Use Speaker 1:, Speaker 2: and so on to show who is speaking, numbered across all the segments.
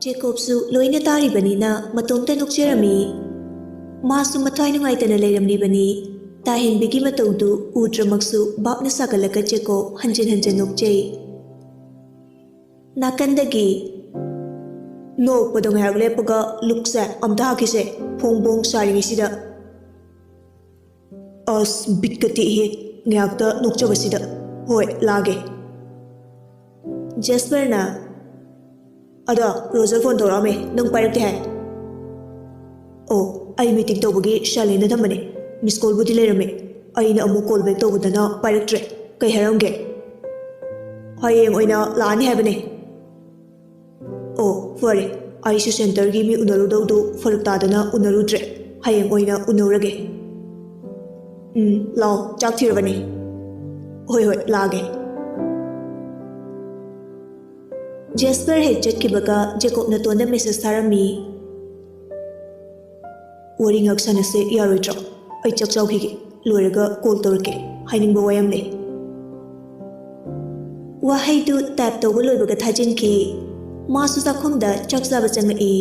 Speaker 1: Jacobsu loina tari banina matomta nukcherami masu mathai nungaitana leiramlibani tahin bigi mataudu udramaksu bapna sagalaka Jacob hanjan nukchei nakandagi nokpado ngayag lepaga luksa amta hakise phongbong saringisida as bitkati he ngayagta nukchabasida hoi lage Jasper na Ada Roger phone torame nang parak hai Oh ai meeting tawbagi Shalina thamane miss call budi lerame ai na amu call back tawbudana parak tre kai haramge hayeng oina lani habane Oh fare ai su center gi mi unaru dawdu farak tadana unaru tre hayeng oina unurage law chak thirabani hoi lage Jasper had chatkibaga Jacob na tonda message tharami Wari ngaksan ase yaroidra ai chakchaw hige loiraga call torke hainingba wayam le Wahai tu tap tawba loibaga thajinki masu sakhomda chakchaba changai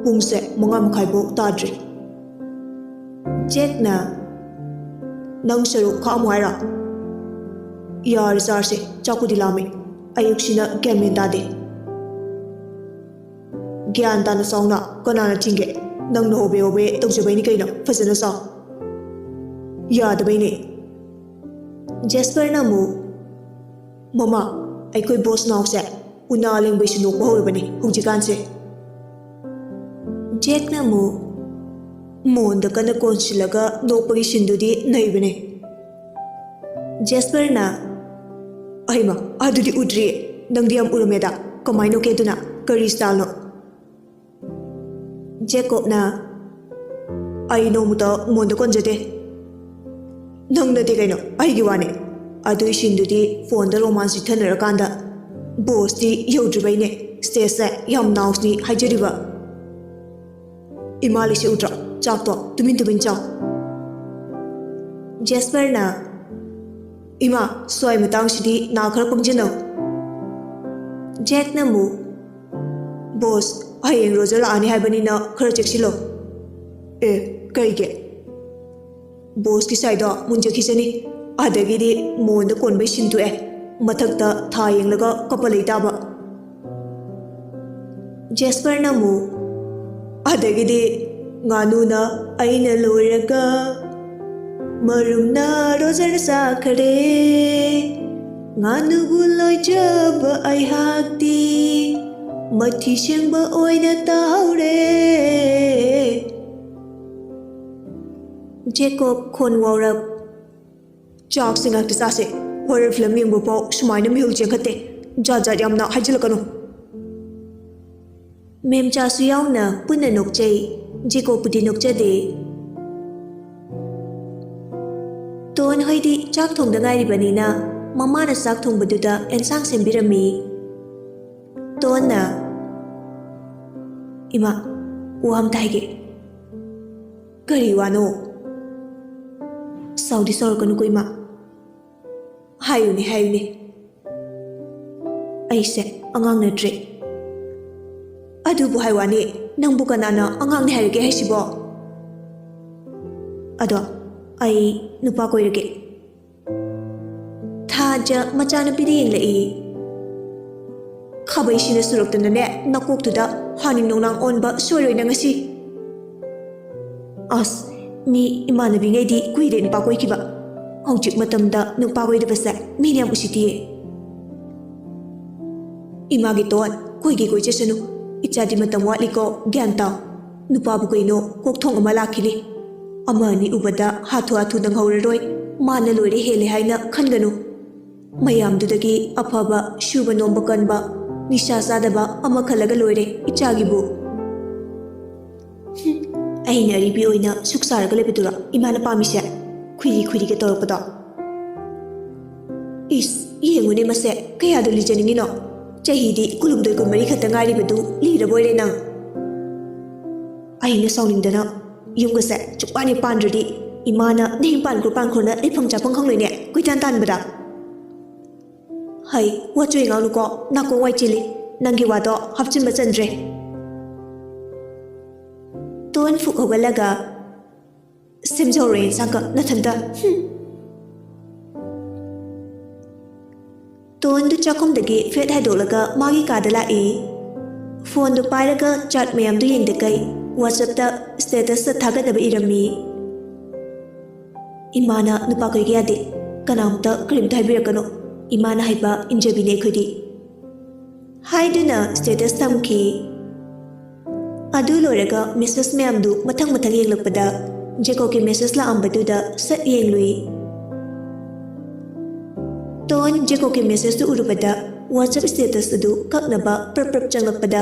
Speaker 1: pungse manga makhai bo tadre Jack na nang saru khamu haira yar sarse chakudi lame Ayuksina Gamin Dadi Gyantana Sauna, Kanana Tinge, Nang no Obe, Tojabaini Kaina, Fazana Sa Yad Bane Jasper Namu Mama, I could boss now set, Unaling Bishnu Bohobani, Hujikanse Jack Namu Moon the Kana Consilaga, no position to the Naivene Jasper Na Aima, adudi udri, nang diam urumeda, kamaino keduna, kari style no. Jacob na, ay no muta mondo konjade. Nang na digay no, ay giwane. Adu ishindu di phone da romance tanarakanda. Boss di yodribay ne, stesa yam naus ni haijari ba. Imali si udra, chakto, tumin chaw. Jasper na, Ima, soy matang sidi na khara pangjano. Jack na mu. Boss, hayeng Roger la ani habani na khara cheksilo. Kaige. Boss ki side da munje khisani. Adagi di mon da kon bai sintu mathak ta thayeng laga kapalai taba. Jasper na mu. Adagi di nganu na aina loiraga Marumna Roger Sakare Nganu Buloy Jaba ay hakti Mati siyang baoy na taure Jacob Konwarab Chak singak tisase Horror film yung bupaw sumay na mihul siyang kate Jajad yam na hajilakano Mem chasu yaw na punanok chay Jacob putinok chade Ton hoidi chak thong da ngai banina mama na sak thong baduda ensang sembirami Ton na Ima wam taige Kari wano Saudi sor kanu ko ima Hayuni Aise angang na tre Adu bu haywani nang bukanana angang ni harige haisibo Ado Ai nupa ko irage Thaja machana piding lai Khabai sina surukta na ne nakok tuda haning nong on ba soroi na ngasi As mi imanabi ngai di kuire nupa ko ikiba Hojik matamda nupa ko ida basa mi niam usiti Imagi toan koigi koi jesanu Ichadi matam watli ko gyanta Nupa bu kaino kok thong amalakili Amani ubada hathu dang hauraroi mana loire hele haina khanganu mayam dudagi afaba shuba nomba kanba nisha sadaba ama khalaga loire ichagi bu aina ribi oina suksara gale bedura imana pamise khuri ke torpada is yengune mase kaya dali janingi no chahidi kulumdoi ko mari khata ngari bedu lira boire nang aina sauningdana Yunggase chukpani pandredi imana ning pan khona ipang chapang khang loine kuitan tan bada Hai, what doing on go, Nako White Chili, ꯅꯪꯒꯤ ꯋꯥꯗꯣ ꯍꯥꯞꯆꯤꯟꯕ ꯆꯟꯗ꯭ꯔꯦ tone ꯐꯨꯛ ꯍꯧꯒꯠꯂꯒ ꯁꯦꯝꯖꯧꯔꯦ ꯏꯟꯁꯥꯡꯒ ꯅꯊꯟꯇ ꯇꯣꯟꯗꯨ ꯆꯥꯛꯈꯨꯝꯗꯒꯤ flat ꯍꯥꯏꯗꯣꯛꯂꯒ ꯃꯥꯒꯤ ꯀꯥꯗ ꯂꯥꯛꯏ ꯐꯣꯟꯗꯨ ꯄꯥꯏꯔꯒ ꯆꯥꯠ ꯃꯌꯥꯝꯗꯨ ꯌꯦꯡꯗꯀꯩ ꯋꯥꯆꯞꯇ ꯁ꯭ꯇꯦꯇꯁꯇ ꯊꯥꯒꯠꯅꯕ ꯏꯔꯝꯃꯤ ꯏꯃꯥꯅ ꯅꯨꯄꯥ ꯀꯣꯏꯒꯦ ꯌꯥꯗꯦ ꯀꯅꯥꯝꯇ ꯀꯔꯤꯝꯇ ꯍꯥꯏꯕꯤꯔꯛꯀꯅꯣ ꯏꯃꯥꯅ ꯍꯥꯏꯕ ꯏꯟꯖꯕꯤꯅꯦ ꯑꯩꯈꯣꯏꯗꯤ ꯍꯥꯏꯗꯨꯅ ꯁ꯭ꯇꯦꯇꯁ ꯊꯝꯈꯤ ꯑꯗꯨ ꯂꯣꯏꯔꯒ ꯃꯦꯁꯦꯖ ꯃꯌꯥꯝꯗꯨ ꯃꯊꯪ ꯃꯊꯪ ꯌꯦꯡꯂꯛꯄꯗ ꯖꯦꯀꯣꯕꯀꯤ ꯃꯦꯁꯦꯖ ꯂꯥꯛꯑꯝꯕꯗꯨꯗ ꯁꯠ ꯌꯦꯡꯂꯨꯏ ꯇꯣꯟ ꯖꯦꯀꯣꯕꯀꯤ ꯃꯦꯁꯦꯖꯇꯨ ꯎꯔꯨꯕꯗ ꯋꯥꯆꯞ ꯁ꯭ꯇꯦꯇꯁ ꯑꯗꯨ ꯀꯛꯅꯕ ꯄ꯭ꯔꯞ ꯆꯪꯂꯛꯄꯗ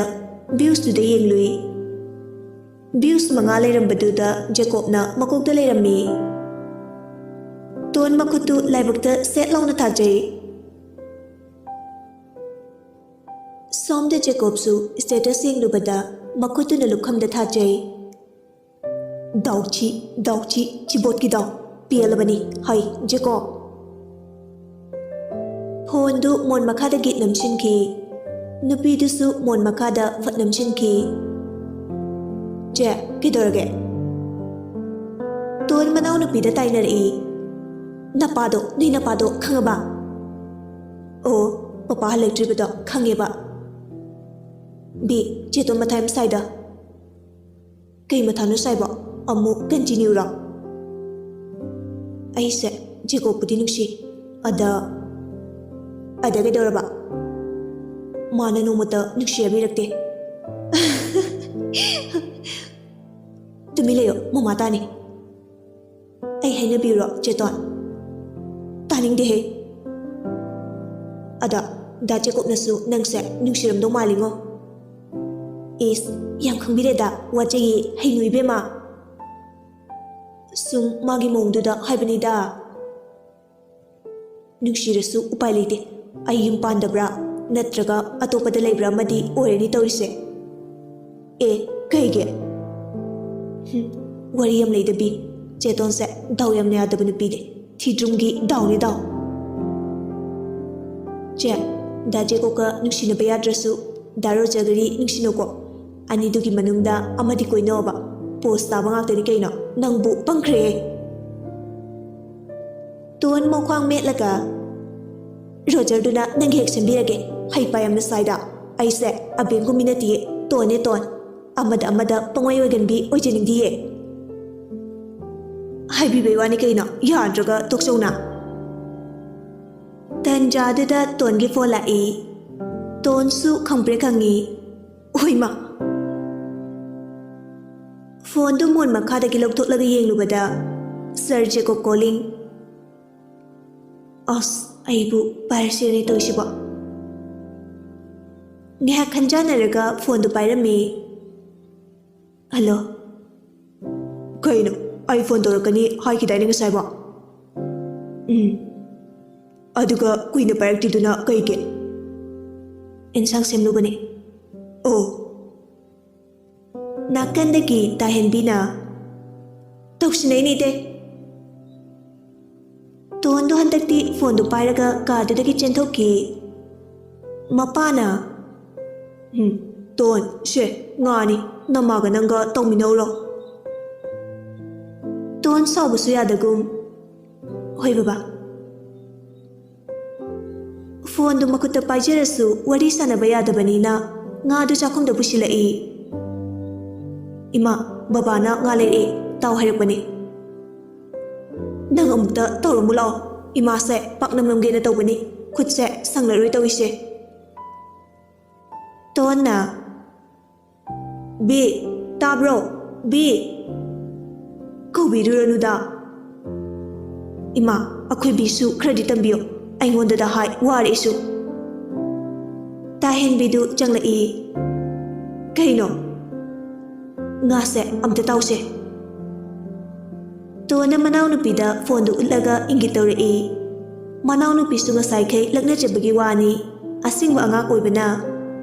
Speaker 1: ꯚ꯭ꯌꯨꯁꯇꯨꯗ ꯌꯦꯡꯂꯨꯏ ꯚ꯭ꯌꯨꯁ 5 ꯂꯩꯔꯝꯕꯗꯨꯗ ꯖꯦꯀꯣꯕꯅ ꯃꯀꯣꯛꯇ ꯂꯩꯔꯝꯃꯤ ꯇꯣꯟ ꯃꯈꯨꯠꯇꯨ ꯂꯥꯏꯕꯛꯇ ꯁꯦꯠ ꯂꯥꯎꯅ ꯊꯥꯖꯩ ꯁꯣꯝꯗ ꯖꯦꯀꯣꯕꯁꯨ ꯁ꯭ꯇꯦꯇꯁ ꯌꯦꯡꯂꯨꯕꯗ ꯃꯈꯨꯠꯇꯨꯅ ꯂꯨꯈꯝꯗ ꯊꯥꯖꯩ ꯗꯥꯎꯆꯤ ꯆꯤꯕꯣꯠꯀꯤ ꯗꯥꯎ ꯄꯦꯜꯂꯕꯅꯤ ꯍꯩ ꯖꯦꯀꯣꯕ ꯐꯣꯟꯗꯨ ꯃꯣꯟ ꯃꯈꯥꯗ ꯒꯤꯠ ꯅꯝꯁꯤꯟꯈꯤ ꯅꯨꯄꯤꯗꯨꯁꯨ ꯃꯣꯟ ꯃꯈꯥꯗ ꯐꯠ ꯅꯝꯁꯤꯟꯈꯤ ꯆꯦ ꯀꯩꯗꯧꯔꯒꯦ ꯇꯣꯟ ꯃꯅꯥꯎ ꯅꯨꯄꯤꯗ ꯇꯥꯏꯅꯔꯛꯏ ꯅꯣꯏ ꯅꯄꯥꯗꯣ ꯈꯪꯉꯕ ꯑꯣ ꯄꯄꯥ ꯍꯜꯂꯛꯇ꯭ꯔꯤꯕꯗꯣ ꯈꯪꯉꯦꯕ ꯕꯤ ꯆꯦꯇꯣꯟ ꯃꯊꯥ ꯌꯥꯝ ꯁꯥꯏꯗ ꯀꯩ ꯃꯊꯥꯅꯣ ꯁꯥꯏꯕꯣ ꯑꯃꯨꯛ ꯀꯟꯇꯤꯅ꯭ꯌꯨꯔꯣ ꯑꯩꯁꯦ ꯖꯦꯀꯣꯕꯄꯨꯗꯤ ꯅꯨꯡꯁꯤ ꯑꯗ ꯀꯩꯗꯧꯔꯕ ꯃꯥꯅ ꯅꯣꯡꯃꯇ ꯅꯨꯡꯁꯤ ꯍꯥꯏꯕꯤꯔꯛꯇꯦ ꯇꯨꯃꯤꯟ ꯂꯩꯌꯣ ꯃꯃꯥ ꯇꯥꯅꯤ ꯑꯩ ꯍꯥꯏꯅꯕꯤꯔꯣ ꯆꯦꯇꯣꯟ ꯇꯥꯅꯤꯡꯗꯦꯍꯦ ꯑꯗ ꯗꯥ ꯖꯦꯀꯣꯕꯅꯁꯨ ꯅꯪꯁꯦ ꯅꯨꯡꯁꯤꯔꯝꯗꯧ ꯃꯥꯜꯂꯤꯉꯣ ꯏꯁ ꯌꯥꯝ ꯈꯪꯕꯤꯔꯦꯗ ꯋꯥꯖꯩꯌꯦ ꯍꯩꯅꯨ ꯏꯕꯦꯝꯃ ꯁꯨꯝ ꯃꯥꯒꯤ ꯃꯑꯣꯡꯗꯨꯗ ꯍꯥꯏꯕꯅꯤꯗ ꯅꯨꯡꯁꯤꯔꯁꯨ ꯎꯄꯥꯏ ꯂꯩꯇꯦ ꯑꯩ ꯌꯨꯝ ꯄꯥꯟꯗꯕ꯭ꯔꯥ ꯅꯠꯇ꯭ꯔꯒ ꯑꯇꯣꯞꯄꯗ ꯂꯩꯕ꯭ꯔꯥ ꯑꯃꯗꯤ ꯑꯣꯏꯔꯅꯤ ꯇꯧꯔꯤꯁꯦ ꯑꯦ ꯀꯩꯒꯤ ꯋꯥꯔꯤ ꯌꯥꯝ ꯂꯩꯗꯕꯤ ꯆꯦꯇꯣꯟꯁꯦ ꯗꯥꯎ ꯌꯥꯝꯅ ꯌꯥꯗꯕ ꯅꯨꯄꯤꯅꯦ ꯊꯤꯗ꯭ꯔꯨꯝꯒꯤ ꯗꯥꯎꯅꯦ ꯗꯥꯎ ꯆꯦ ꯗꯥ ꯖꯦꯀꯣꯕꯀ ꯅꯨꯡꯁꯤꯅꯕ ꯌꯥꯗ꯭ꯔꯁꯨ ꯗꯥ ꯔꯣꯖꯔꯒꯗꯤ ꯅꯨꯡꯁꯤꯅꯧꯀꯣ ꯑꯅꯤꯗꯨꯒꯤ ꯃꯅꯨꯡꯗ ꯑꯃꯗꯤ ꯀꯣꯏꯅꯧꯕ ꯄꯣꯁ ꯇꯥꯕ ꯉꯥꯛꯇꯅꯤ ꯀꯩꯅꯣ ꯅꯪꯕꯨ ꯄꯪꯈ꯭ꯔꯦ ꯇꯣꯟ ꯃꯈ꯭ꯋꯥꯡ ꯃꯦꯠꯂꯒ ꯔꯣꯖꯔꯗꯨꯅ ꯅꯪꯒꯤ ꯍꯦꯛ ꯁꯦꯝꯕꯤꯔꯒꯦ ꯍꯩꯄꯥ ꯌꯥꯝꯅ ꯁꯥꯏꯗ ꯑꯩꯁꯦ ꯑꯕꯦꯡꯒꯨꯝꯕꯤ ꯅꯠꯇꯤꯌꯦ ꯇꯣꯟꯅꯦ ꯇꯣꯟ ꯑꯃꯗ ꯄꯪꯑꯣꯏ ꯑꯣꯏꯒꯟꯕꯤ ꯑꯣꯏꯖꯅꯤꯡꯗꯤꯌꯦ ꯍꯥꯏꯕꯤꯕꯩ ꯋꯥꯅꯤ ꯀꯩꯅꯣ ꯌꯥꯗ꯭ꯔꯒ ꯇꯣꯛꯆꯧꯅ ꯇꯟꯖꯥꯗꯨꯗ ꯇꯣꯟꯒꯤ ꯐꯣꯟ ꯂꯥꯛꯏ ꯇꯣꯟꯁꯨ ꯈꯪꯄ꯭ꯔꯦ ꯈꯪꯉꯤ ꯍꯣꯏꯃ ꯐꯣꯟꯗꯨ ꯃꯣꯟ ꯃꯈꯥꯗꯒꯤ ꯂꯧꯊꯣꯛꯂꯒ ꯌꯦꯡꯂꯨꯕꯗ ꯁꯔ ꯖꯦꯀꯣꯕ ꯀꯣꯂꯤꯡ ꯑꯁ ꯑꯩꯕꯨ ꯄꯥꯏꯔꯁꯤꯔꯅꯦ ꯇꯧꯏꯁꯤꯕꯣ ꯉꯥꯏꯍꯥꯛ ꯈꯟꯖꯥꯟꯅꯔꯒ ꯐꯣꯟꯗꯨ ꯄꯥꯏꯔꯝꯃꯤ ꯍꯜꯂꯣ ꯀꯩꯅꯣ ꯑꯩ ꯐꯣꯟ ꯇꯧꯔꯛꯀꯅꯤ ꯍꯥꯏꯈꯤꯗꯥꯏꯅꯦ ꯉꯁꯥꯏꯕꯣ ꯑꯗꯨꯒ ꯀꯨꯏꯅ ꯄꯥꯏꯔꯛꯇ꯭ꯔꯤꯗꯨꯅ ꯀꯩꯒꯤ ꯏꯟꯁꯥꯡ ꯁꯦꯝꯂꯨꯕꯅꯤ ꯑꯣ ꯅꯥꯀꯟꯗꯒꯤ ꯇꯥꯍꯦꯟꯕꯤꯅ ꯇꯧꯁꯤꯟꯅꯩꯅꯤꯗꯦ ꯇꯣꯟꯗꯣ ꯍꯟꯗꯛꯇꯤ ꯐꯣꯟꯗꯨ ꯄꯥꯏꯔꯒ ꯀꯥꯗꯨꯗꯒꯤ ꯆꯦꯟꯊꯣꯛꯈꯤ ꯃꯄꯥꯅ ꯇꯣꯟ ꯁꯦ ꯉꯥꯅꯤ ꯅꯃꯥꯒ ꯅꯪꯒ ꯇꯧꯃꯤꯟꯅꯧꯔꯣ ꯇꯣꯟ ꯁꯥꯎꯕꯁꯨ ꯌꯥꯗꯒꯨꯝ ꯍꯣꯏ ꯕꯕꯥ ꯐꯣꯟꯗꯨ ꯃꯈꯨꯠꯇ ꯄꯥꯏꯖꯔꯁꯨ ꯋꯥꯔꯤ ꯁꯥꯟꯅꯕ ꯌꯥꯗꯕꯅꯤꯅ ꯉꯥꯗꯨ ꯆꯥꯛꯈꯨꯝꯗ ꯄꯨꯁꯤꯜꯂꯛꯏ ꯏꯃꯥ ꯕꯕꯥꯅ ꯉꯥ ꯂꯩꯔꯛꯑꯦ ꯇꯥꯎ ꯍꯥꯏꯔꯛꯄꯅꯤ ꯅꯪ ꯑꯃꯨꯛꯇ ꯇꯧꯔꯝꯃꯨ ꯂꯥꯛꯑꯣ ꯏꯃꯥꯁꯦ ꯄꯥꯛꯅꯝ ꯅꯝꯒꯦꯅ ꯇꯧꯕꯅꯤ ꯈꯨꯠꯁꯦ ꯁꯪꯂꯔꯣꯏ ꯇꯧꯏꯁꯦ ꯇꯣꯟꯅ ꯕꯤ ꯇꯥꯕ꯭ꯔꯣ ꯕꯤ ꯀꯧꯕꯤꯔꯨꯔꯅꯨꯗ ꯏꯃꯥ ꯑꯩꯈꯣꯏ ꯕꯤꯁꯨ ꯈꯔꯗꯤ ꯇꯝꯕꯤꯌꯣ ꯑꯩꯉꯣꯟꯗꯗ ꯍꯥꯏ ꯋꯥꯔꯛꯏꯁꯨ ꯇꯥꯍꯦꯟꯕꯤꯗꯨ ꯆꯪꯂꯛꯏ ꯀꯩꯅꯣ ꯉꯥꯁꯦ ꯑꯝꯇ ꯇꯥꯎꯁꯦ ꯇꯣꯟꯅ ꯃꯅꯥꯎꯅꯨꯄꯤꯗ ꯐꯣꯟꯗꯨ ꯎꯠꯂꯒ ꯏꯪꯒꯤꯠ ꯇꯧꯔꯛꯏ ꯃꯅꯥꯎꯅꯨꯄꯤꯁꯨ ꯉꯁꯥꯏꯈꯩ ꯂꯛꯅꯖꯕꯒꯤ ꯋꯥꯅꯤ ꯑꯁꯤꯡꯕ ꯑꯉꯥꯡ ꯑꯣꯏꯕꯅ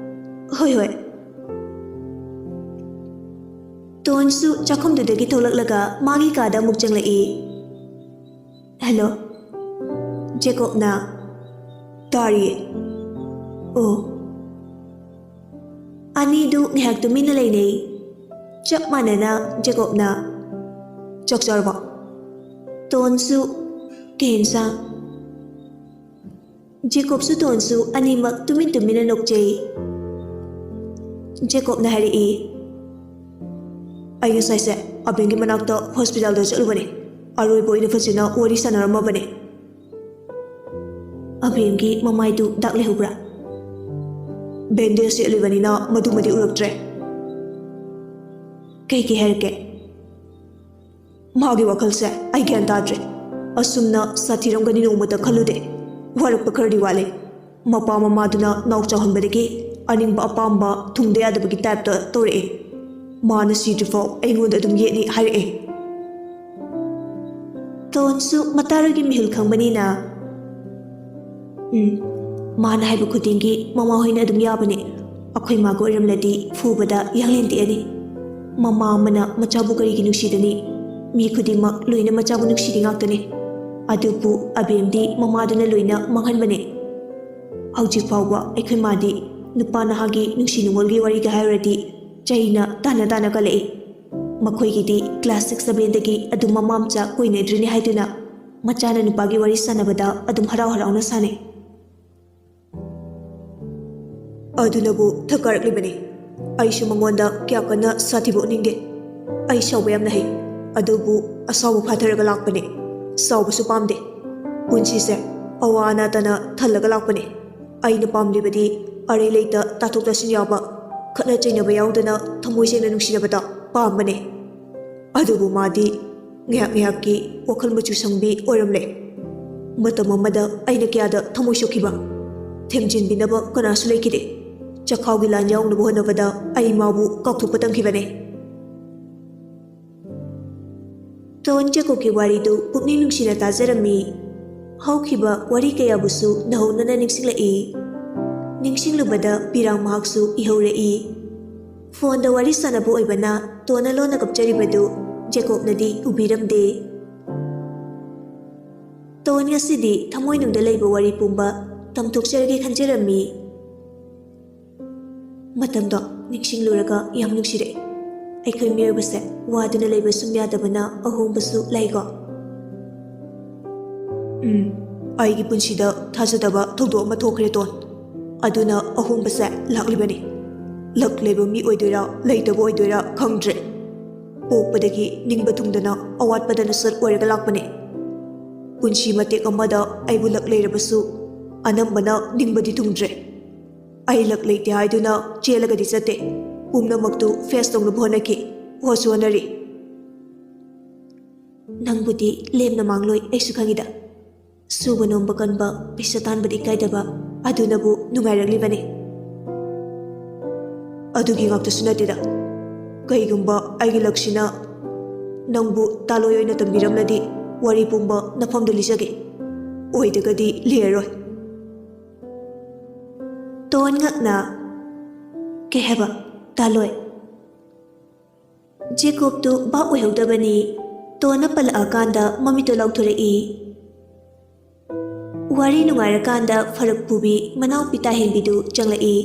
Speaker 1: ꯍꯣꯏ ꯇꯣꯟꯁꯨ ꯆꯥꯛꯈꯨꯝꯗꯨꯗꯒꯤ ꯊꯣꯛꯂꯛꯂꯒ ꯃꯥꯒꯤ ꯀꯥꯗ ꯑꯃꯨꯛ ꯆꯪꯂꯛꯏ ꯍꯜꯂꯣ ꯖꯦꯀꯣꯕꯅ ꯇꯥꯔꯤꯌꯦ ꯑꯣ ꯑꯅꯤꯗꯨ ꯉꯥꯏꯍꯥꯛ ꯇꯨꯃꯤꯟꯅ ꯂꯩꯅꯩ꯫ ꯆꯞ ꯃꯥꯟꯅꯅ ꯖꯦꯀꯣꯕꯅ "ꯆꯥꯛ ꯆꯥꯔꯕꯣ?" ꯇꯣꯟꯁꯨ "ꯀꯩ ꯏꯟꯁꯥꯡ?" ꯖꯦꯀꯣꯕꯁꯨ ꯇꯣꯟꯁꯨ ꯑꯅꯤꯃꯛ ꯇꯨꯃꯤꯟꯅ ꯅꯣꯛꯆꯩ꯫ ꯖꯦꯀꯣꯕꯅ ꯍꯥꯏꯔꯛꯏ, "ꯑꯩ ꯉꯁꯥꯏꯁꯦ ꯑꯕꯦꯟꯒꯤ ꯃꯅꯥꯛꯇ ꯍꯣꯁꯄꯤꯇꯥꯜꯗ ꯆꯠꯂꯨꯕꯅꯦ꯫ ꯑꯔꯣꯏꯕ ꯑꯣꯏꯅ ꯐꯖꯅ ꯋꯥꯔꯤ ꯁꯥꯟꯅꯔꯝꯃꯕꯅꯦ." "ꯑꯕꯦꯟꯒꯤ ꯃꯃꯥꯏꯗꯨ ꯗꯥꯛ ꯂꯩꯍꯧꯕ꯭ꯔꯥ?" "ꯕꯦꯟꯗꯦꯖ ꯁꯦꯠꯂꯤꯕꯅꯤꯅ ꯃꯗꯨꯃꯗꯤ ꯎꯔꯛꯇ꯭ꯔꯦ." "ꯀꯩ ꯍꯥꯏꯔꯛꯀꯦ?" "ꯃꯥꯒꯤ ꯋꯥꯈꯜꯁꯦ ꯑꯩ ꯒ꯭ꯌꯥꯟ ꯇꯥꯗ꯭ꯔꯦ꯫ ꯑꯁꯨꯝꯅ ꯁꯥꯊꯤꯔꯝꯒꯅꯤ ꯅꯣꯡꯃꯇ ꯈꯜꯂꯨꯗꯦ꯫ ꯋꯥꯔꯛꯄ ꯈꯔꯗꯤ ꯋꯥꯠꯂꯦ꯫ ꯃꯄꯥ ꯃꯃꯥꯗꯨꯅ ꯅꯥꯎ ꯆꯥꯎꯍꯟꯕꯗꯒꯤ ꯑꯅꯤꯡꯕ ꯑꯄꯥꯝꯕ ꯊꯨꯡꯗ ꯌꯥꯗꯕꯒꯤ ꯇꯥꯏꯞꯇ ꯇꯧꯔꯛꯑꯦ꯫ ꯃꯥꯅ ꯁꯤꯗ꯭ꯔꯤꯐꯥꯎ ꯑꯩꯉꯣꯟꯗ ꯑꯗꯨꯝ ꯌꯦꯠꯅꯤ ꯍꯥꯏꯔꯛꯑꯦ." ꯇꯣꯟꯁꯨ ꯃꯇꯥꯔꯣꯏꯒꯤ ꯃꯤꯍꯨꯜ ꯈꯪꯕꯅꯤꯅ "ꯃꯥꯅ ꯍꯥꯏꯕ ꯈꯨꯗꯤꯡꯒꯤ ꯃꯃꯥ ꯍꯣꯏꯅ ꯑꯗꯨꯝ ꯌꯥꯕꯅꯦ꯫ ꯑꯩꯈꯣꯏ ꯃꯥꯒ ꯑꯣꯏꯔꯝꯂꯗꯤ ꯐꯨꯕꯗ ꯌꯥꯡꯂꯦꯟ ꯇꯦꯛꯑꯅꯤ꯫ ꯃꯃꯥ ꯑꯃꯅ ꯃꯆꯥꯕꯨ ꯀꯔꯤꯒꯤ ꯅꯨꯡꯁꯤꯗꯅꯤ? ꯃꯤ ꯈꯨꯗꯤꯡꯃꯛ ꯂꯣꯏꯅ ꯃꯆꯥꯕꯨ ꯅꯨꯡꯁꯤꯔꯤ ꯉꯥꯛꯇꯅꯤ꯫ ꯑꯗꯨꯕꯨ ꯑꯕꯦꯟꯗꯤ ꯃꯃꯥꯗꯨꯅ ꯂꯣꯏꯅ ꯃꯥꯡꯍꯟꯕꯅꯦ꯫ ꯍꯧꯖꯤꯛ ꯐꯥꯎꯕ ꯑꯩꯈꯣꯏ ꯃꯥꯗꯤ ꯅꯨꯄꯥ ꯅꯍꯥꯒꯤ ꯅꯨꯡꯁꯤ ꯅꯨꯡꯉꯣꯜꯒꯤ ꯋꯥꯔꯤꯒ ꯍꯥꯏꯔꯨꯔꯗꯤ ꯆꯩꯅ ꯇꯥꯅ ꯀꯜꯂꯛꯏ꯫ ꯃꯈꯣꯏꯒꯤꯗꯤ ꯀ꯭ꯂꯥꯁ 6-7ꯗꯒꯤ ꯑꯗꯨꯝ ꯃꯃꯥ ꯃꯆꯥ ꯀꯣꯏꯅꯗ꯭ꯔꯤꯅꯤ ꯍꯥꯏꯗꯨꯅ ꯃꯆꯥꯅ ꯅꯨꯄꯥꯒꯤ ꯋꯥꯔꯤ ꯁꯥꯟꯅꯕꯗ ꯑꯗꯨꯝ ꯍꯔꯥꯎꯅ ꯁꯥꯟꯅꯩ꯫ ꯑꯗꯨꯅꯕꯨ ꯊꯛ ꯀꯥꯔꯛꯂꯤꯕꯅꯤ꯫ ꯑꯩꯁꯨ ꯃꯉꯣꯟꯗ ꯀꯌꯥ ꯀꯟꯅ ꯁꯥꯊꯤꯕ ꯎꯠꯅꯤꯡꯗꯦ꯫ ꯑꯩ ꯁꯥꯎꯕ ꯌꯥꯝꯅ ꯍꯩ, ꯑꯗꯨꯕꯨ ꯑꯁꯥꯎꯕ ꯐꯥꯊꯔꯒ ꯂꯥꯛꯄꯅꯦ꯫ ꯁꯥꯎꯕꯁꯨ ꯄꯥꯝꯗꯦ꯫ ꯄꯨꯟꯁꯤꯁꯦ ꯑꯋꯥ ꯑꯅꯥꯇꯅ ꯊꯜꯂꯒ ꯂꯥꯛꯄꯅꯦ꯫ ꯑꯩꯅ ꯄꯥꯝꯂꯤꯕꯗꯤ ꯑꯔꯩ ꯂꯩꯇ ꯇꯥꯊꯣꯛ ꯇꯥꯁꯤꯟ ꯌꯥꯎꯕ, ꯈꯠꯅ ꯆꯩꯅꯕ ꯌꯥꯎꯗꯅ ꯊꯃꯣꯏ ꯁꯦꯡꯅ ꯅꯨꯡꯁꯤꯅꯕꯗ ꯄꯥꯝꯕꯅꯦ꯫ ꯑꯗꯨꯕꯨ ꯃꯥꯗꯤ ꯉꯥꯏꯍꯥꯛꯀꯤ ꯋꯥꯈꯜ ꯃꯆꯨ ꯁꯪꯕꯤ ꯑꯣꯏꯔꯝꯂꯦ꯫ ꯃꯇꯝ ꯑꯃꯗ ꯑꯩꯅ ꯀꯌꯥꯗ ꯊꯃꯣꯏ ꯁꯣꯛꯈꯤꯕ, ꯊꯦꯝꯖꯤꯟꯕꯤꯅꯕ ꯀꯅꯥꯁꯨ ꯂꯩꯈꯤꯗꯦ꯫ ꯆꯈꯥꯎꯒꯤ ꯂꯥꯟ ꯌꯥꯎꯅꯕ ꯍꯣꯠꯅꯕꯗ ꯑꯩ ꯃꯥꯕꯨ ꯀꯥꯎꯊꯣꯛꯄ ꯇꯝꯈꯤꯕꯅꯦ꯫ ꯇꯣꯟ ꯖꯦꯀꯣꯕꯀꯤ ꯋꯥꯔꯤꯗꯨ ꯄꯨꯛꯅꯤꯡ ꯅꯨꯡꯁꯤꯅ ꯇꯥꯖꯔꯝꯃꯤ꯫ ꯍꯧꯈꯤꯕ ꯋꯥꯔꯤ ꯀꯌꯥꯕꯨꯁꯨ ꯅꯧꯍꯧꯅꯅ ꯅꯤꯡꯁꯤꯡꯂꯛꯏ꯫ ꯅꯤꯡꯁꯤꯡꯂꯨꯕꯗ ꯄꯤꯔꯥꯡ ꯃꯍꯥꯛꯁꯨ ꯏꯍꯧꯔꯛꯏ꯫ ꯐꯣꯟꯗ ꯋꯥꯔꯤ ꯁꯥꯟꯅꯕ ꯑꯣꯏꯕꯅ ꯇꯣꯟꯅ ꯂꯣꯟꯅ ꯀꯞꯆꯔꯤꯕꯗꯨ ꯖꯦꯀꯣꯕꯅꯗꯤ ꯎꯕꯤꯔꯝꯗꯦ꯫ ꯇꯣꯟ ꯉꯁꯤꯗꯤ ꯊꯃꯣꯏꯅꯨꯡꯗ ꯂꯩꯕ ꯋꯥꯔꯤ ꯄꯨꯝꯕ ꯇꯝꯊꯣꯛꯆꯔꯒꯦ ꯈꯟꯖꯔꯝꯃꯤ꯫ ꯃꯇꯝꯗꯣ ꯅꯤꯡꯁꯤꯡꯂꯨꯔꯒ ꯌꯥꯝ ꯅꯨꯡꯁꯤꯔꯛꯑꯦ꯫ ꯑꯩꯈꯣꯏ ꯃꯤꯑꯣꯏꯕꯁꯦ ꯋꯥꯗꯨꯅ ꯂꯩꯕ ꯁꯨꯝ ꯌꯥꯗꯕꯅ ꯑꯍꯣꯡꯕꯁꯨ ꯂꯩꯀꯣ꯫ ꯑꯩꯒꯤ ꯄꯨꯟꯁꯤꯗ ꯊꯥꯖꯗꯕ ꯊꯧꯗꯣꯛ ꯑꯃ ꯊꯣꯛꯈ꯭ꯔꯦ ꯇꯣꯟ꯫ ꯑꯗꯨꯅ ꯑꯍꯣꯡꯕꯁꯦ ꯂꯥꯛꯂꯤꯕꯅꯤ꯫ ꯂꯛ ꯂꯩꯕ ꯃꯤ ꯑꯣꯏꯗꯣꯏꯔꯥ ꯂꯩꯇꯕ ꯑꯣꯏꯗꯣꯏꯔꯥ ꯈꯪꯗ꯭ꯔꯦ꯫ ꯄꯣꯛꯄꯗꯒꯤ ꯅꯤꯡꯕ ꯊꯨꯡꯗꯅ ꯑꯋꯥꯠꯄꯗ ꯁꯠ ꯑꯣꯏꯔꯒ ꯂꯥꯛꯄꯅꯦ꯫ ꯄꯨꯟꯁꯤ ꯃꯇꯦꯛ ꯑꯃꯗ ꯑꯩꯕꯨ ꯂꯛ ꯂꯩꯔꯕꯁꯨ ꯑꯅꯝꯕꯅ ꯅꯤꯡꯕꯗꯤ ꯊꯨꯡꯗ꯭ꯔꯦ꯫ ꯑꯩ ꯂꯛ ꯂꯩꯇꯦ ꯍꯥꯏꯗꯨꯅ ꯆꯦꯜꯂꯒꯗꯤ ꯆꯠꯇꯦ꯫ ꯄꯨꯝꯅꯃꯛꯇꯨ ꯐꯦꯁ ꯇꯧꯅꯕ ꯍꯣꯠꯅꯈꯤ, ꯍꯣꯠꯁꯨ ꯍꯣꯠꯅꯔꯤ꯫ ꯅꯪꯕꯨꯗꯤ ꯂꯦꯝꯅ ꯃꯥꯡꯂꯣꯏ ꯑꯩꯁꯨ ꯈꯪꯉꯤꯗ꯫ ꯁꯨꯕ ꯅꯣꯝꯕ ꯀꯟꯕ, ꯄꯩꯁꯥ ꯇꯥꯟꯕꯗ ꯏꯀꯥꯏꯗꯕ, ꯑꯗꯨꯅꯕꯨ ꯅꯨꯡꯉꯥꯏꯔꯛꯂꯤꯕꯅꯤ꯫ ꯑꯗꯨꯒꯤ ꯉꯥꯛꯇꯁꯨ ꯅꯠꯇꯦꯗ꯫ ꯀꯩꯒꯨꯝꯕ ꯑꯩꯒꯤ ꯂꯛꯁꯤꯅ ꯅꯪꯕꯨ ꯇꯥꯂꯣꯏ ꯑꯣꯏꯅ ꯇꯝꯕꯤꯔꯝꯂꯗꯤ ꯋꯥꯔꯤ ꯄꯨꯝꯕ ꯅꯐꯝꯗ ꯂꯤꯖꯒꯦ꯫ ꯑꯣꯏꯗꯒꯗꯤ ꯂꯤꯔꯔꯣꯏ꯫ ꯇꯣꯟ ꯉꯛꯅ "ꯀꯩ ꯍꯥꯏꯕ? ꯇꯥꯂꯣꯏ?" ꯖꯦꯀꯣꯕꯇꯨ ꯚꯥꯞ ꯑꯣꯏꯍꯧꯗꯕꯅꯤ꯫ ꯇꯣꯟꯅ ꯄꯜꯂꯛꯑꯀꯥꯟꯗ ꯃꯃꯤꯠꯇꯨ ꯂꯥꯎꯊꯣꯔꯛꯏ꯫ ꯋꯥꯔꯤ ꯅꯨꯡꯉꯥꯏꯔꯀꯥꯟꯗ ꯐꯔꯛ ꯄꯨꯕꯤ ꯃꯅꯥꯎꯄꯤ ꯇꯥꯍꯦꯟꯕꯤꯗꯨ ꯆꯪꯂꯛꯏ꯫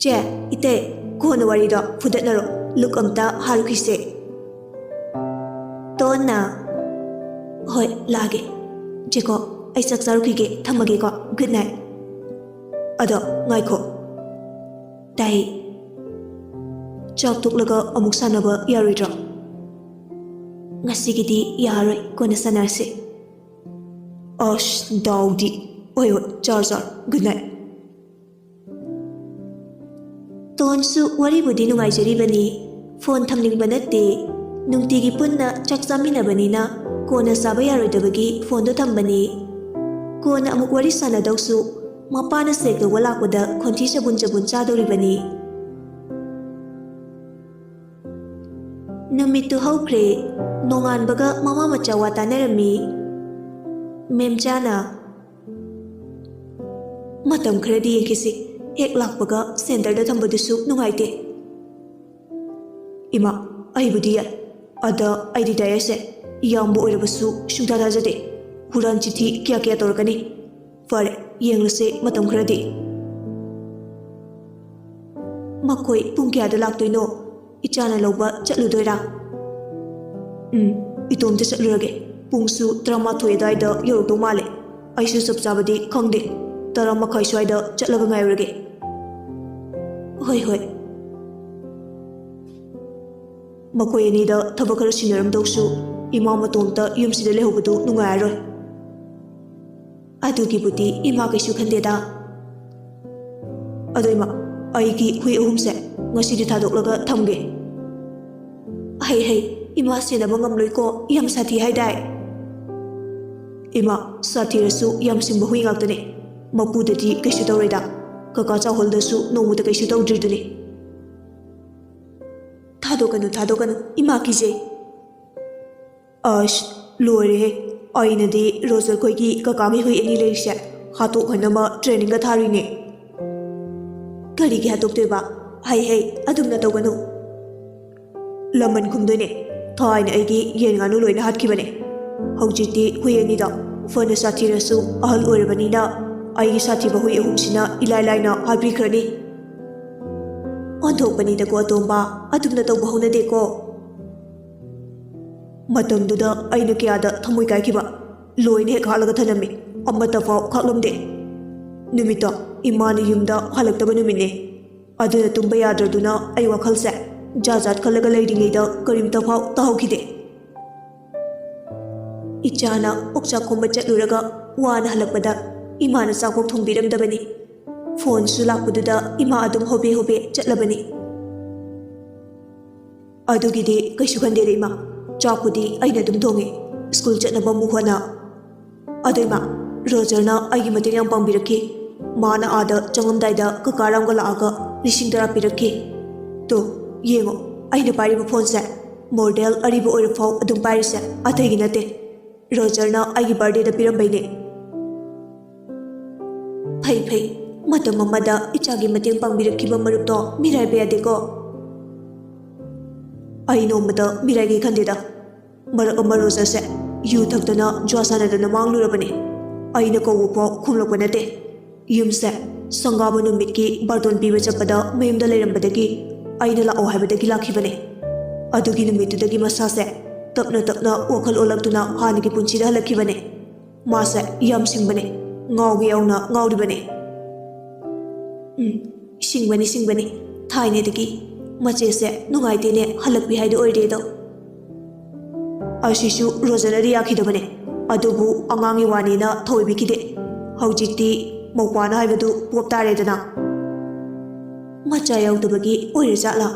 Speaker 1: "ꯆꯦ, ꯏꯇꯩ, ꯀꯣꯟꯅ ꯋꯥꯔꯤꯗꯣ ꯐꯨꯗꯠꯅꯔꯣ꯫ ꯂꯨꯛ ꯑꯝꯇ ꯍꯥꯔꯨꯈꯤꯁꯦ." ꯇꯣꯟꯅ "ꯍꯣꯏ, ꯂꯥꯛꯑꯒꯦ꯫ ꯖꯦꯀꯣꯕ, ꯑꯩ ꯆꯥꯛ ꯆꯥꯔꯨꯈꯤꯒꯦ, ꯊꯝꯃꯒꯦꯀꯣ, ꯒꯨꯗ ꯅꯥꯏꯠ." "ꯑꯗꯣ ꯉꯥꯏꯈꯣ." "ꯇꯥꯏ." "ꯆꯥꯛ ꯇꯣꯛꯂꯒ ꯑꯃꯨꯛ ꯁꯥꯟꯅꯕ ꯌꯥꯔꯣꯏꯗ꯭ꯔꯣ?" "ꯉꯁꯤꯒꯤꯗꯤ ꯌꯥꯔꯔꯣꯏ, ꯀꯣꯟꯅ ꯁꯥꯟꯅꯔꯁꯤ." "ꯑꯁ ꯗꯥꯎꯗꯤ꯫ ꯍꯣꯏ, ꯆꯥꯔꯣ, ꯒꯨꯗ ꯅꯥꯏꯠ." ꯇꯣꯟꯁꯨ ꯋꯥꯔꯤꯕꯨꯗꯤ ꯅꯨꯡꯉꯥꯏꯖꯔꯤꯕꯅꯤ, ꯐꯣꯟ ꯊꯝꯅꯤꯡꯕ ꯅꯠꯇꯦ꯫ ꯅꯨꯡꯇꯤꯒꯤ ꯄꯨꯟꯅ ꯆꯥꯛ ꯆꯥꯃꯤꯟꯅꯕꯅꯤꯅ ꯀꯣꯟꯅ ꯆꯥꯕ ꯌꯥꯔꯣꯏꯗꯕꯒꯤ ꯐꯣꯟꯗꯣ ꯊꯝꯕꯅꯤ꯫ ꯀꯣꯟꯅ ꯑꯃꯨꯛ ꯋꯥꯔꯤ ꯁꯥꯟꯅꯗꯧꯁꯨ ꯃꯄꯥꯅ ꯁꯦꯛ ꯇꯧꯕ ꯂꯥꯛꯄꯗ ꯈꯣꯟꯊꯤ ꯆꯕꯨꯟ ꯆꯥꯗꯧꯔꯤꯕꯅꯤ꯫ ꯅꯨꯃꯤꯠꯇꯨ ꯍꯧꯈ꯭ꯔꯦ꯫ ꯅꯣꯡꯉꯥꯟꯕꯒ ꯃꯃꯥ ꯃꯆꯥ ꯋꯥ ꯇꯥꯅꯔꯝꯃꯤ꯫ ꯃꯦꯝꯆꯥꯅ "ꯃꯇꯝ ꯈꯔꯗꯤ ꯌꯦꯡꯈꯤꯁꯤ. ꯍꯦꯛ ꯂꯥꯛꯄꯒ ꯁꯦꯟꯇꯔꯗ ꯊꯝꯕꯗꯨꯁꯨ ꯅꯨꯡꯉꯥꯏꯇꯦ." "ꯏꯃꯥ, ꯑꯩꯕꯨꯗꯤ ꯌꯥꯏ. ꯑꯗ ꯑꯩꯗꯤ ꯗꯥꯏꯌꯔꯁꯦ ꯏꯌꯥꯝꯕ ꯑꯣꯏꯔꯕꯁꯨ ꯁꯨꯡꯊꯥ ꯊꯥꯖꯗꯦ. ꯍꯨꯔꯥꯟ ꯆꯤꯊꯤ ꯀꯌꯥ ꯇꯧꯔꯛꯀꯅꯤ. ꯐꯔꯦ, ꯌꯦꯡꯂꯁꯦ ꯃꯇꯝ ꯈꯔꯗꯤ." ꯃꯈꯣꯏ ꯄꯨꯡ ꯀꯌꯥꯗ ꯂꯥꯛꯇꯣꯏꯅꯣ? ꯏꯆꯥꯅ ꯂꯧꯕ ꯆꯠꯂꯨꯗꯣꯏꯔꯥ? ꯏꯇꯣꯝꯇ ꯆꯠꯂꯨꯔꯒꯦ. ꯄꯨꯡꯁꯨ 12 ꯑꯗꯨꯋꯥꯏꯗ ꯌꯧꯔꯛꯇꯧ ꯃꯥꯜꯂꯦ. ꯑꯩꯁꯨ ꯆꯞ ꯆꯥꯕꯗꯤ ꯈꯪꯗꯦ. 10:30 ꯁ꯭ꯋꯥꯏꯗ ꯆꯠꯂꯒ ꯉꯥꯏꯔꯨꯔꯒꯦ. ꯍꯣꯏ ꯍꯣꯏ. ꯃꯈꯣꯏ ꯑꯅꯤꯗ ꯊꯕꯛ ꯈꯔ ꯁꯤꯟꯅꯔꯝꯗꯧꯁꯨ ꯏꯃꯥ ꯃꯇꯣꯝꯇ ꯌꯨꯝꯁꯤꯗ ꯂꯩꯍꯧꯕꯗꯨ ꯅꯨꯡꯉꯥꯏꯔꯔꯣꯏ. ꯑꯗꯨꯒꯤꯕꯨꯗꯤ ꯏꯃꯥ ꯀꯩꯁꯨ ꯈꯟꯗꯦꯗ. ꯑꯗꯣ ꯏꯃꯥ, ꯑꯩꯒꯤ ꯍꯨꯏ 3ꯁꯦ ꯉꯁꯤꯗꯤ ꯊꯥꯗꯣꯛꯂꯒ ꯊꯝꯒꯦ. ꯍꯩ ꯏꯃꯥ ꯁꯦꯟꯅꯕ ꯉꯝꯂꯣꯏꯀꯣ, ꯌꯥꯝ ꯁꯥꯊꯤ ꯍꯥꯏꯗꯥꯏ? ꯏꯃꯥ, ꯁꯥꯊꯤꯔꯁꯨ ꯌꯥꯝ ꯁꯤꯡꯕ ꯍꯨꯏ ꯉꯥꯛꯇꯅꯦ. ꯃꯄꯨꯗꯗꯤ ꯀꯩꯁꯨ ꯇꯧꯔꯣꯏꯗ. ꯀꯀꯥ ꯆꯥꯎꯍꯜꯗꯁꯨ ꯅꯣꯡꯃꯗ ꯀꯩꯁꯨ ꯇꯧꯗ꯭ꯔꯤꯗꯨꯅꯤ. ꯊꯥꯗꯣꯛꯀꯅꯨ, ꯏꯃꯥ ꯀꯤꯖꯩ. ꯑꯁ, ꯂꯣꯏꯔꯦꯍꯦ. ꯑꯩꯅꯗꯤ ꯔꯣꯖꯔ ꯈꯣꯏꯒꯤ ꯀꯀꯥꯒꯤ ꯍꯨꯏ 2 ꯂꯩꯔꯤꯁꯦ ꯍꯥꯠꯇꯣꯛꯍꯟꯅꯕ ꯇ꯭ꯔꯦꯅꯤꯡꯒ ꯊꯥꯔꯤꯅꯦ. ꯀꯔꯤꯒꯤ ꯍꯥꯠꯇꯣꯛꯇꯣꯏꯕ? ꯍꯩ ꯑꯗꯨꯝꯅ ꯇꯧꯒꯅꯨ. ꯂꯃꯟ ꯈꯨꯝꯗꯣꯏꯅꯦ. ꯊꯥꯏꯅ ꯑꯩꯒꯤ ꯌꯦꯟ ꯉꯥꯅꯨ ꯂꯣꯏꯅ ꯍꯥꯠꯈꯤꯕꯅꯦ. ꯍꯧꯖꯤꯛꯇꯤ ꯍꯨꯏ 2ꯗ ꯐꯅ ꯁꯥꯊꯤꯔꯁꯨ ꯑꯍꯜ ꯑꯣꯏꯔꯕꯅꯤꯅ ꯑꯩꯒꯤ ꯁꯥꯊꯤꯕ ꯍꯨꯏ 3ꯁꯤꯅ ꯏꯂꯥꯏ ꯂꯥꯏꯅ ꯍꯥꯠꯄꯤꯈ꯭ꯔꯅꯤ. ꯑꯣꯟꯊꯣꯛꯄꯅꯤꯗꯀꯣ ꯑꯇꯣꯝꯕ, ꯑꯗꯨꯝꯅ ꯇꯧꯕ ꯍꯧꯅꯗꯦꯀꯣ. ꯃꯇꯝꯗꯨꯗ ꯑꯩꯅ ꯀꯌꯥꯗ ꯊꯃꯣꯏ ꯀꯥꯏꯈꯤꯕ. ꯂꯣꯏꯅ ꯍꯦꯛ ꯍꯥꯠꯂꯒ ꯊꯅꯝꯃꯤ. ꯑꯃꯠꯇ ꯐꯥꯎ ꯈꯥꯛꯂꯝꯗꯦ. ꯅꯨꯃꯤꯠꯇꯣ ꯏꯃꯥꯅ ꯌꯨꯝꯗ ꯍꯜꯂꯛꯇꯕ ꯅꯨꯃꯤꯠꯅꯦ. ꯑꯗꯨꯅ ꯇꯨꯝꯕ ꯌꯥꯗ꯭ꯔꯗꯨꯅ ꯑꯩ ꯋꯥꯈꯜꯁꯦ ꯖꯥꯠ ꯈꯜꯂꯒ ꯂꯩꯔꯤꯉꯩꯗ ꯀꯔꯤꯝꯇ ꯐꯥꯎ ꯇꯥꯍꯧꯈꯤꯗꯦ. ꯏꯆꯥꯅ ꯑꯣꯛꯆꯥꯛ ꯈꯣꯝꯕ ꯆꯠꯂꯨꯔꯒ ꯋꯥꯅ ꯍꯜꯂꯛꯄꯗ ꯏꯃꯥꯅ ꯆꯥꯛꯄꯣꯛ ꯊꯣꯡꯕꯤꯔꯝꯗꯕꯅꯤ. ꯐꯣꯟꯁꯨ ꯂꯥꯛꯄꯗꯨꯗ ꯏꯃꯥ ꯑꯗꯨꯝ ꯍꯣꯕꯦ ꯆꯠꯂꯕꯅꯤ. ꯑꯗꯨꯒꯤꯗꯤ ꯀꯩꯁꯨ ꯈꯟꯗꯦꯗ ꯏꯃꯥ. ꯆꯥꯛꯄꯨꯗꯤ ꯑꯩꯅ ꯑꯗꯨꯝ ꯊꯣꯡꯉꯦ. ꯁ꯭ꯀꯨꯜ ꯆꯠꯅꯕ ꯑꯃꯨꯛ ꯍꯣꯠꯅ. ꯑꯗꯣ ꯏꯃꯥ, ꯔꯣꯖꯔꯅ ꯑꯩꯒꯤ ꯃꯇꯦꯡ ꯌꯥꯝ ꯄꯥꯡꯕꯤꯔꯛꯈꯤ. ꯃꯥꯅ ꯑꯥꯗ ꯆꯪꯉꯝꯗꯥꯏꯗ ꯀꯀꯥ ꯔꯥꯝꯒ ꯂꯥꯛꯑꯒ 10,000 ꯄꯤꯔꯛꯈꯤ. ꯇꯣ ꯌꯦꯡꯉꯣ, ꯑꯩꯅ ꯄꯥꯏꯔꯤꯕ ꯐꯣꯟꯁꯦ ꯃꯣꯗꯦꯜ ꯑꯔꯤꯕ ꯑꯣꯏꯔꯐꯥꯎ ꯑꯗꯨꯝ ꯄꯥꯏꯔꯤꯁꯦ ꯑꯇꯩꯒꯤ ꯅꯠꯇꯦ. ꯔꯣꯖꯔꯅ ꯑꯩꯒꯤ ꯕꯥꯔꯗꯦꯗ ꯄꯤꯔꯝꯕꯩꯅꯦ. ꯐꯩ. ꯃꯇꯝ ꯑꯃꯗ ꯏꯆꯥꯒꯤ ꯃꯇꯦꯡ ꯄꯥꯡꯕꯤꯔꯛꯈꯤꯕ ꯃꯔꯨꯞꯇꯣ ꯃꯤꯔꯥꯏꯕ ꯌꯥꯗꯦꯀꯣ. ꯑꯩ ꯅꯣꯡꯃꯗ ꯃꯤꯔꯥꯏꯒꯦ ꯈꯟꯗꯦꯗ. ꯃꯔꯛ ꯑꯃ ꯔꯣꯖꯔꯁꯦ ꯌꯨ ꯊꯛꯇꯅ ꯖ꯭ꯋꯥ ꯁꯥꯟꯅꯗꯅ ꯃꯥꯡꯂꯨꯔꯕꯅꯦ. ꯑꯩꯅ ꯀꯧꯕꯐꯥꯎ ꯈꯨꯝꯂꯛꯄ ꯅꯠꯇꯦ. ꯌꯨꯝꯁꯦ ꯁꯪꯒꯥꯕ ꯅꯨꯃꯤꯠꯀꯤ ꯕꯥꯔꯇꯣꯟ ꯄꯤꯕ ꯆꯠꯄꯗ ꯃꯌꯨꯝꯗ ꯂꯩꯔꯝꯕꯗꯒꯤ ꯑꯩꯅ ꯂꯥꯛꯑꯣ ꯍꯥꯏꯕꯗꯒꯤ ꯂꯥꯛꯈꯤꯕꯅꯦ. ꯑꯗꯨꯒꯤ ꯅꯨꯃꯤꯠꯇꯨꯗꯒꯤ ꯃꯁꯥꯁꯦ ꯇꯞꯅ ꯋꯥꯈꯜ ꯑꯣꯜꯂꯛꯇꯨꯅ ꯍꯥꯟꯅꯒꯤ ꯄꯨꯟꯁꯤꯗ ꯍꯜꯂꯛꯈꯤꯕꯅꯦ. ꯃꯥꯁꯦ ꯌꯥꯝ ꯁꯤꯡꯕꯅꯦ. ꯉꯥꯎꯒꯦ ꯌꯥꯎꯅ ꯉꯥꯎꯔꯤꯕꯅꯦ. ꯁꯤꯡꯕꯅꯤ. ꯊꯥꯏꯅꯗꯒꯤ ꯃꯆꯦꯁꯦ ꯅꯨꯡꯉꯥꯏꯇꯦꯅꯦ ꯍꯜꯂꯛꯄꯤ ꯍꯥꯏꯗꯣ ꯑꯣꯏꯔꯦꯗꯣ. ꯑꯁꯤꯁꯨ ꯔꯣꯖꯔꯅꯗꯤ ꯌꯥꯈꯤꯗꯕꯅꯦ. ꯑꯗꯨꯕꯨ ꯑꯉꯥꯡꯒꯤ ꯋꯥꯅꯤꯅ ꯊꯧꯑꯣꯏꯕꯤꯈꯤꯗꯦ. ꯍꯧꯖꯤꯛꯇꯤ ꯃꯧꯄꯥꯅ ꯍꯥꯏꯕꯗꯨ ꯄꯣꯞ ꯇꯥꯔꯦꯗꯅ. ꯃꯆꯥ ꯌꯥꯎꯗꯕꯒꯤ ꯑꯣꯏꯔꯖꯥꯠꯂꯥ?